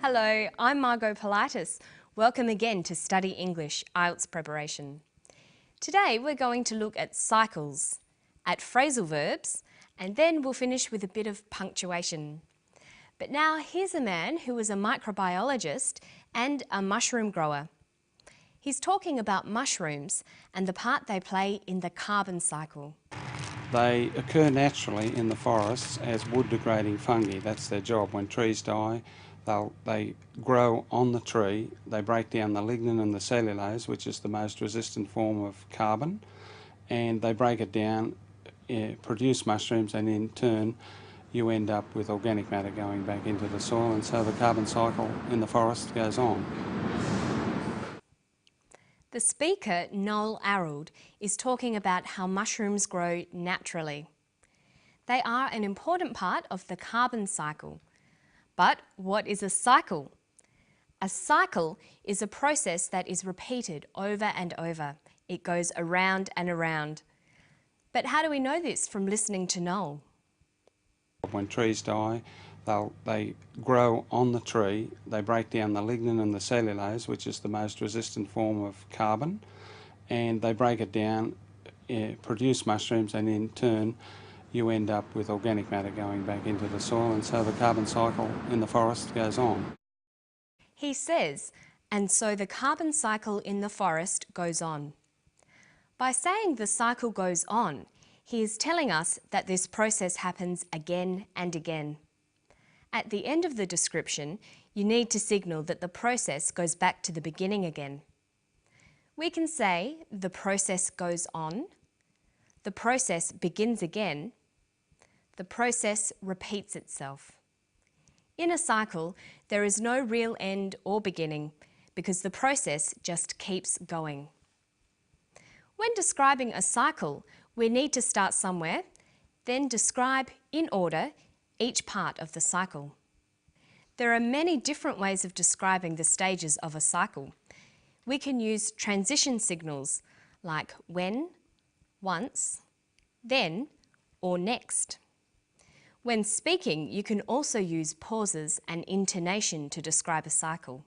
Hello, I'm Margot Politis. Welcome again to Study English IELTS Preparation. Today we're going to look at cycles, at phrasal verbs, and then we'll finish with a bit of punctuation. But now here's a man who was a microbiologist and a mushroom grower. He's talking about mushrooms and the part they play in the carbon cycle. They occur naturally in the forests as wood-degrading fungi. That's their job. When trees die, they grow on the tree, they break down the lignin and the cellulose, which is the most resistant form of carbon, and they break it down, produce mushrooms, and in turn you end up with organic matter going back into the soil, and so the carbon cycle in the forest goes on. The speaker, Noel Arrold, is talking about how mushrooms grow naturally. They are an important part of the carbon cycle. But what is a cycle? A cycle is a process that is repeated over and over. It goes around and around. But how do we know this from listening to Noel? When trees die, they grow on the tree, they break down the lignin and the cellulose, which is the most resistant form of carbon, and they break it down, produce mushrooms, and in turn you end up with organic matter going back into the soil, and so the carbon cycle in the forest goes on. He says, and so the carbon cycle in the forest goes on. By saying the cycle goes on, he is telling us that this process happens again and again. At the end of the description, you need to signal that the process goes back to the beginning again. We can say the process goes on, the process begins again, the process repeats itself. In a cycle, there is no real end or beginning because the process just keeps going. When describing a cycle, we need to start somewhere, then describe in order each part of the cycle. There are many different ways of describing the stages of a cycle. We can use transition signals like when, once, then, or next. When speaking, you can also use pauses and intonation to describe a cycle.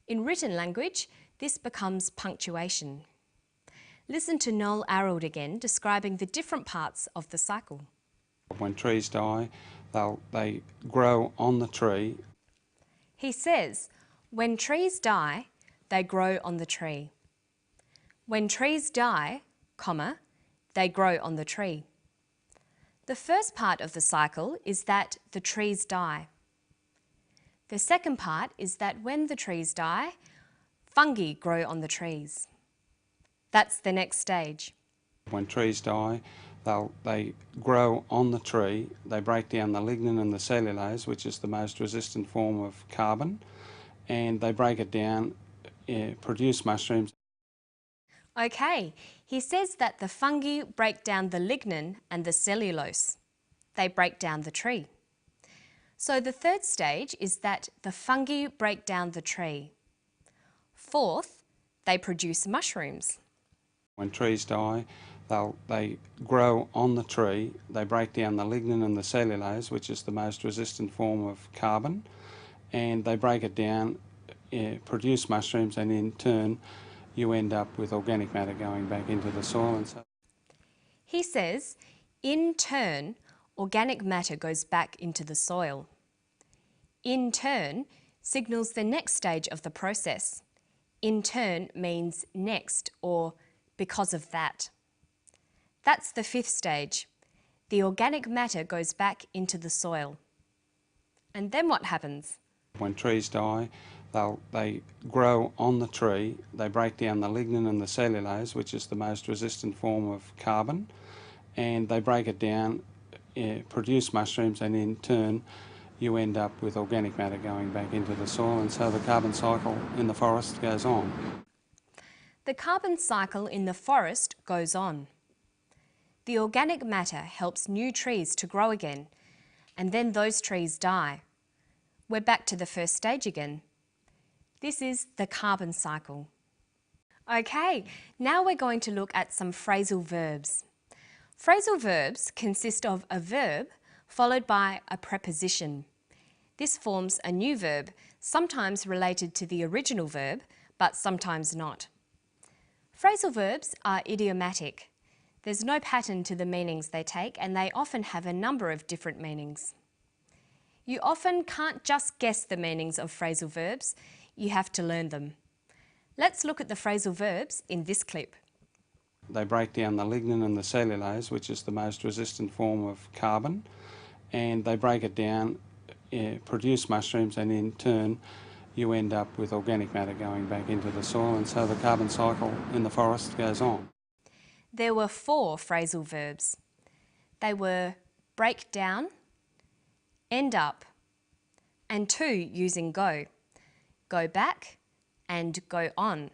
In written language, this becomes punctuation. Listen to Noel Arrold again describing the different parts of the cycle. When trees die, they grow on the tree. He says, when trees die, they grow on the tree. When trees die, comma, they grow on the tree. The first part of the cycle is that the trees die. The second part is that when the trees die, fungi grow on the trees. That's the next stage. When trees die, they grow on the tree, they break down the lignin and the cellulose, which is the most resistant form of carbon, and they break it down, produce mushrooms. Okay, he says that the fungi break down the lignin and the cellulose. They break down the tree. So the third stage is that the fungi break down the tree. Fourth, they produce mushrooms. When trees die, they grow on the tree, they break down the lignin and the cellulose, which is the most resistant form of carbon, and they break it down, produce mushrooms, and in turn you end up with organic matter going back into the soil. And so He says, in turn, organic matter goes back into the soil. In turn signals the next stage of the process. In turn means next or because of that. That's the fifth stage. The organic matter goes back into the soil. And then what happens? when trees die, they grow on the tree, they break down the lignin and the cellulose, which is the most resistant form of carbon, and they break it down, produce mushrooms, and in turn you end up with organic matter going back into the soil, and so the carbon cycle in the forest goes on. The carbon cycle in the forest goes on. The organic matter helps new trees to grow again, and then those trees die. We're back to the first stage again. This is the carbon cycle. Okay, now we're going to look at some phrasal verbs. Phrasal verbs consist of a verb followed by a preposition. This forms a new verb, sometimes related to the original verb, but sometimes not. Phrasal verbs are idiomatic. There's no pattern to the meanings they take, and they often have a number of different meanings. You often can't just guess the meanings of phrasal verbs, you have to learn them. Let's look at the phrasal verbs in this clip. They break down the lignin and the cellulose, which is the most resistant form of carbon, and they break it down, produce mushrooms, and in turn you end up with organic matter going back into the soil, and so the carbon cycle in the forest goes on. There were 4 phrasal verbs. They were break down, end up, and 2 using go back, and go on.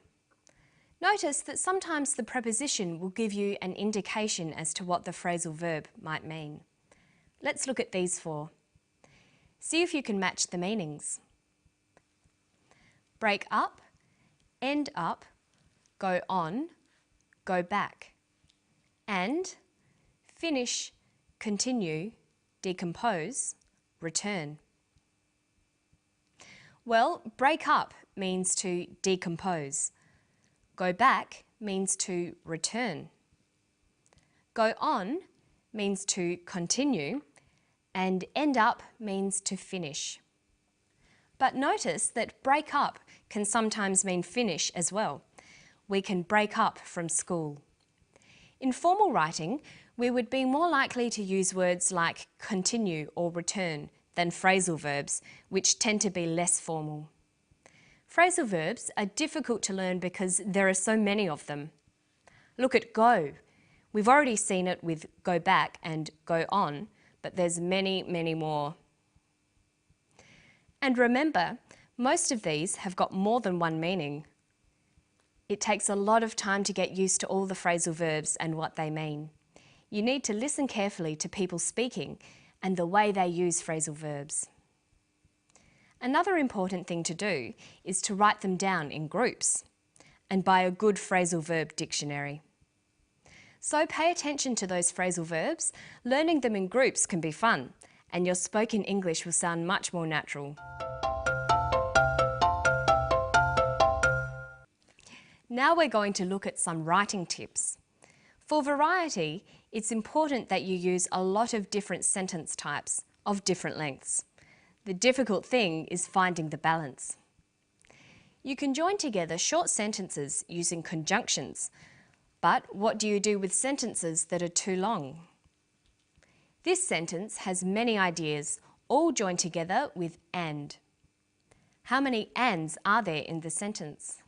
Notice that sometimes the preposition will give you an indication as to what the phrasal verb might mean. Let's look at these 4. See if you can match the meanings. Break up, end up, go on, go back, and finish, continue, decompose, return. Well, break up means to decompose. Go back means to return. Go on means to continue, and end up means to finish. But notice that break up can sometimes mean finish as well. We can break up from school. In formal writing, we would be more likely to use words like continue or return than phrasal verbs, which tend to be less formal. Phrasal verbs are difficult to learn because there are so many of them. Look at go. We've already seen it with go back and go on, but there's many, many more. And remember, most of these have got more than one meaning. It takes a lot of time to get used to all the phrasal verbs and what they mean. You need to listen carefully to people speaking and the way they use phrasal verbs. Another important thing to do is to write them down in groups and buy a good phrasal verb dictionary. So pay attention to those phrasal verbs. Learning them in groups can be fun, and your spoken English will sound much more natural. Now we're going to look at some writing tips. For variety, it's important that you use a lot of different sentence types of different lengths. The difficult thing is finding the balance. You can join together short sentences using conjunctions, but what do you do with sentences that are too long? This sentence has many ideas, all joined together with and. How many ands are there in the sentence?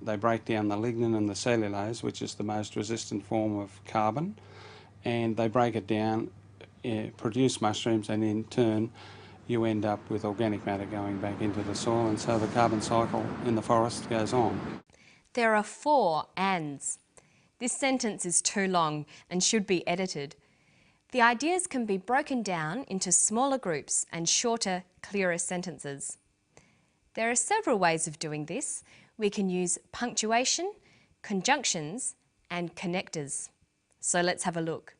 They break down the lignin and the cellulose, which is the most resistant form of carbon, and they break it down, produce mushrooms, and in turn you end up with organic matter going back into the soil, and so the carbon cycle in the forest goes on. There are 4 ands. This sentence is too long and should be edited. The ideas can be broken down into smaller groups and shorter, clearer sentences. There are several ways of doing this. We can use punctuation, conjunctions, and connectors. So let's have a look.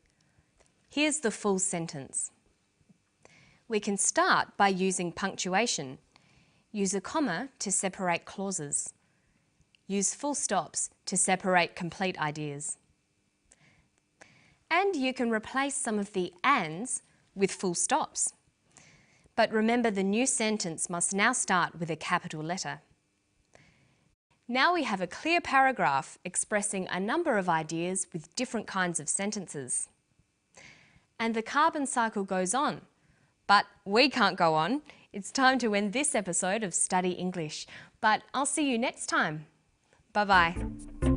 Here's the full sentence. We can start by using punctuation. Use a comma to separate clauses. Use full stops to separate complete ideas. And you can replace some of the ands with full stops. But remember, the new sentence must now start with a capital letter. Now we have a clear paragraph expressing a number of ideas with different kinds of sentences. And the carbon cycle goes on. But we can't go on. It's time to end this episode of Study English. But I'll see you next time. Bye-bye.